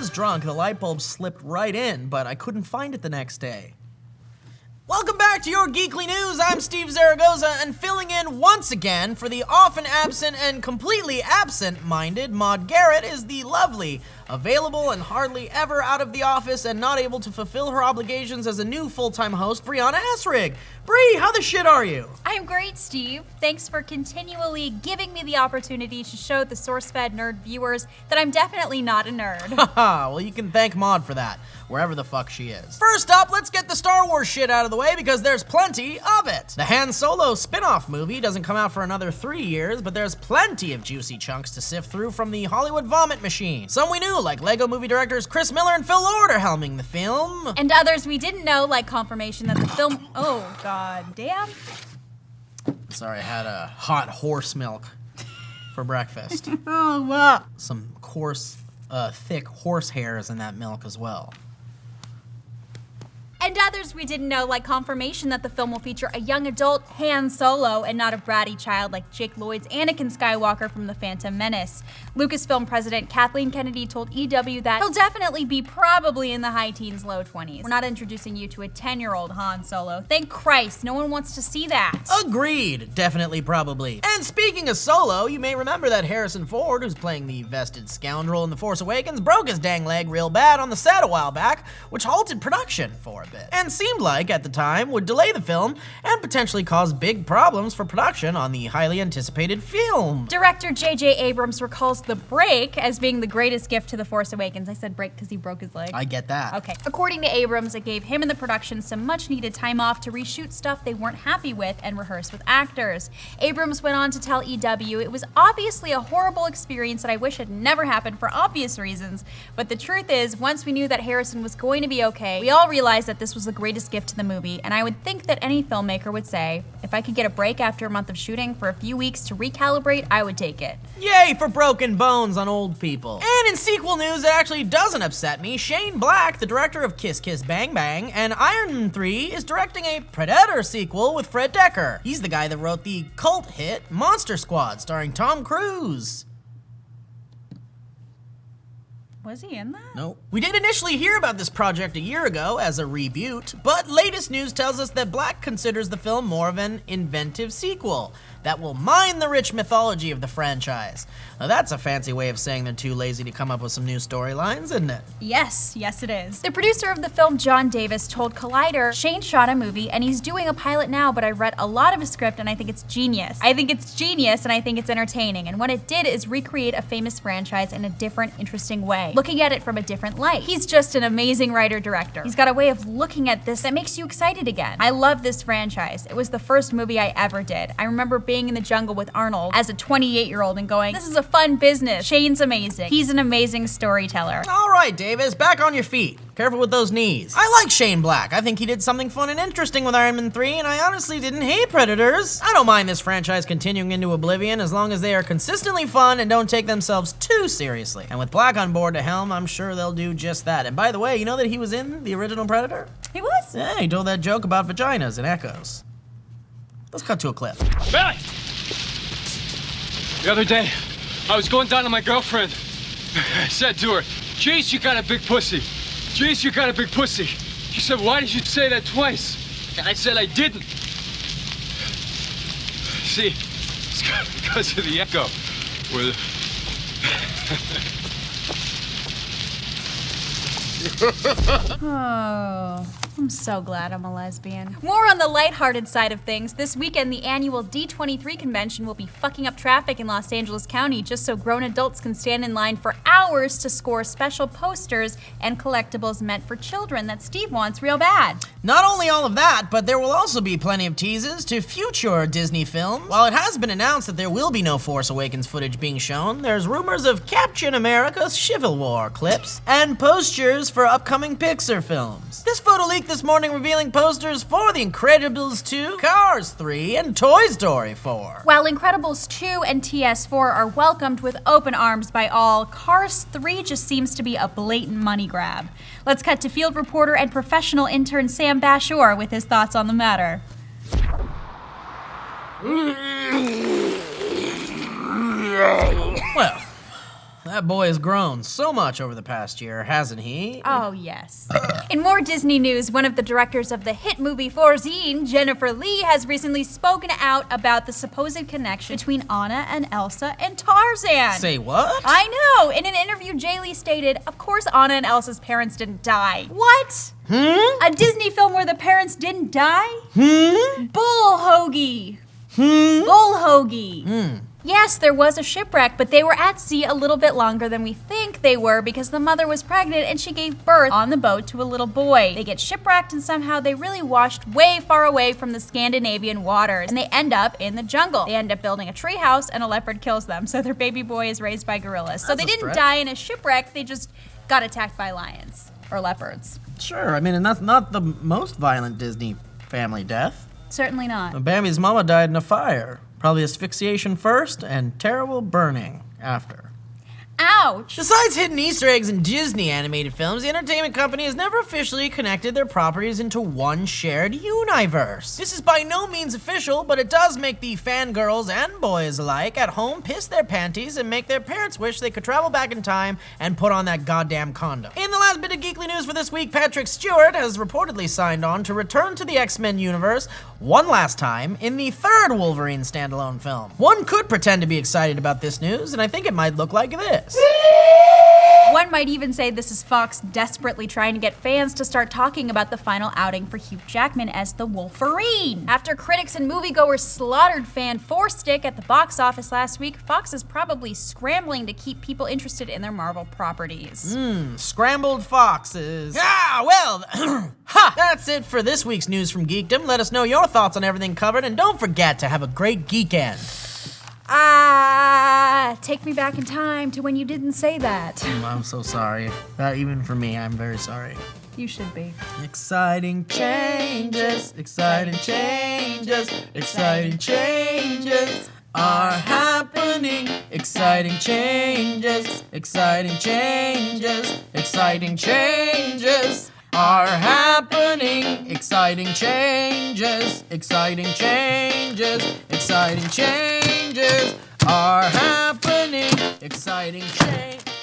was drunk, the light bulb slipped right in, but I couldn't find it the next day. Welcome back to your Geekly News. I'm Steve Zaragoza, and filling in once again for the often absent and completely absent-minded Maud Garrett is the lovely, available and hardly ever out of the office and not able to fulfill her obligations as a new full-time host, Brianna Essrig. Bree, how the shit are you? I'm great, Steve. Thanks for continually giving me the opportunity to show the SourceFedNERD viewers that I'm definitely not a nerd. Haha, well you can thank Maud for that, wherever the fuck she is. First up, let's get the Star Wars shit out of the way because there's plenty of it. The Han Solo spin-off movie doesn't come out for another 3 years, but there's plenty of juicy chunks to sift through from the Hollywood vomit machine. Some we knew, like Lego movie directors Chris Miller and Phil Lord are helming the film. And others we didn't know, like confirmation that the film... Oh, god damn. Sorry, I had a hot horse milk for breakfast. Oh, wow. Some coarse, thick horse hairs in that milk as well. And others we didn't know, like confirmation that the film will feature a young adult Han Solo and not a bratty child like Jake Lloyd's Anakin Skywalker from The Phantom Menace. Lucasfilm president Kathleen Kennedy told EW that he'll definitely be probably in the high teens, low 20s. We're not introducing you to a 10-year-old Han Solo. Thank Christ, no one wants to see that. Agreed, definitely, probably. And speaking of Solo, you may remember that Harrison Ford, who's playing the vested scoundrel in The Force Awakens, broke his dang leg real bad on the set a while back, which halted production for a bit. And seemed like, at the time, would delay the film and potentially cause big problems for production on the highly anticipated film. Director J.J. Abrams recalls the break as being the greatest gift to The Force Awakens. I said break because he broke his leg. I get that. Okay. According to Abrams, it gave him and the production some much needed time off to reshoot stuff they weren't happy with and rehearse with actors. Abrams went on to tell EW, "It was obviously a horrible experience that I wish had never happened for obvious reasons, but the truth is, once we knew that Harrison was going to be okay, we all realized that this was the greatest gift to the movie, and I would think that any filmmaker would say, if I could get a break after a month of shooting for a few weeks to recalibrate, I would take it." Yay for broken bones on old people. And in sequel news that actually doesn't upset me, Shane Black, the director of Kiss Kiss Bang Bang and Iron Man 3, is directing a Predator sequel with Fred Dekker. He's the guy that wrote the cult hit Monster Squad starring Tom Cruise. Was he in that? Nope. We did initially hear about this project a year ago as a reboot, but latest news tells us that Black considers the film more of an inventive sequel that will mine the rich mythology of the franchise. Now that's a fancy way of saying they're too lazy to come up with some new storylines, isn't it? Yes, it is. The producer of the film, John Davis, told Collider, "Shane shot a movie and he's doing a pilot now, but I read a lot of his script and I think it's genius. I think it's genius and I think it's entertaining. And what it did is recreate a famous franchise in a different, interesting way, looking at it from a different light. He's just an amazing writer-director. He's got a way of looking at this that makes you excited again. I love this franchise. It was the first movie I ever did. I remember being in the jungle with Arnold as a 28-year-old and going, this is a fun business. Shane's amazing. He's an amazing storyteller." All right, Davis, back on your feet. Careful with those knees. I like Shane Black. I think he did something fun and interesting with Iron Man 3, and I honestly didn't hate Predators. I don't mind this franchise continuing into oblivion as long as they are consistently fun and don't take themselves too seriously. And with Black on board to helm, I'm sure they'll do just that. And by the way, you know that he was in the original Predator? He was? Yeah, he told that joke about vaginas and echoes. Let's cut to a clip. Billy! The other day, I was going down to my girlfriend. I said to her, "Jeez, you got a big pussy. Jeez, you got a big pussy." She said, "Why did you say that twice?" And I said, "I didn't." See, it's because of the echo. Where the... Oh, I'm so glad I'm a lesbian. More on the lighthearted side of things, this weekend the annual D23 convention will be fucking up traffic in Los Angeles County just so grown adults can stand in line for hours to score special posters and collectibles meant for children that Steve wants real bad. Not only all of that, but there will also be plenty of teases to future Disney films. While it has been announced that there will be no Force Awakens footage being shown, there's rumors of Captain America's Civil War clips and posters for upcoming Pixar films. This photo leaked this morning revealing posters for The Incredibles 2, Cars 3, and Toy Story 4. While Incredibles 2 and TS4 are welcomed with open arms by all, Cars 3 just seems to be a blatant money grab. Let's cut to field reporter and professional intern Sam Bashor with his thoughts on the matter. Well, That boy has grown so much over the past year, hasn't he? Oh, yes. In more Disney news, one of the directors of the hit movie Frozen, Jennifer Lee, has recently spoken out about the supposed connection between Anna and Elsa and Tarzan. Say what? I know! In an interview, Jay Lee stated, "Of course Anna and Elsa's parents didn't die." What? A Disney film where the parents didn't die? Bull hoagie. Bull hoagie. Yes, there was a shipwreck, but they were at sea a little bit longer than we think they were because the mother was pregnant and she gave birth on the boat to a little boy. They get shipwrecked and somehow they really washed way far away from the Scandinavian waters and they end up in the jungle. They end up building a tree house and a leopard kills them, so their baby boy is raised by gorillas. So they didn't die in a shipwreck, they just got attacked by lions or leopards. Sure, I mean, and that's not the most violent Disney family death. Certainly not. Bambi's mama died in a fire. Probably asphyxiation first and terrible burning after. Ouch! Besides hidden Easter eggs in Disney animated films, the entertainment company has never officially connected their properties into one shared universe. This is by no means official, but it does make the fangirls and boys alike at home piss their panties and make their parents wish they could travel back in time and put on that goddamn condom. In the last bit of geekly news for this week, Patrick Stewart has reportedly signed on to return to the X-Men universe one last time in the third Wolverine standalone film. One could pretend to be excited about this news, and I think it might look like this. One might even say this is Fox desperately trying to get fans to start talking about the final outing for Hugh Jackman as the Wolverine. After critics and moviegoers slaughtered fan Four Stick at the box office last week, Fox is probably scrambling to keep people interested in their Marvel properties. Scrambled foxes. Well, that's it for this week's news from Geekdom. Let us know your thoughts on everything covered, and don't forget to have a great geekend. Take me back in time to when you didn't say that. I'm so sorry. Even for me, I'm very sorry. You should be. Exciting changes, exciting changes, exciting changes are happening. Exciting changes, exciting changes, exciting changes are happening. Exciting changes, exciting changes, exciting changes are happening. Exciting changes.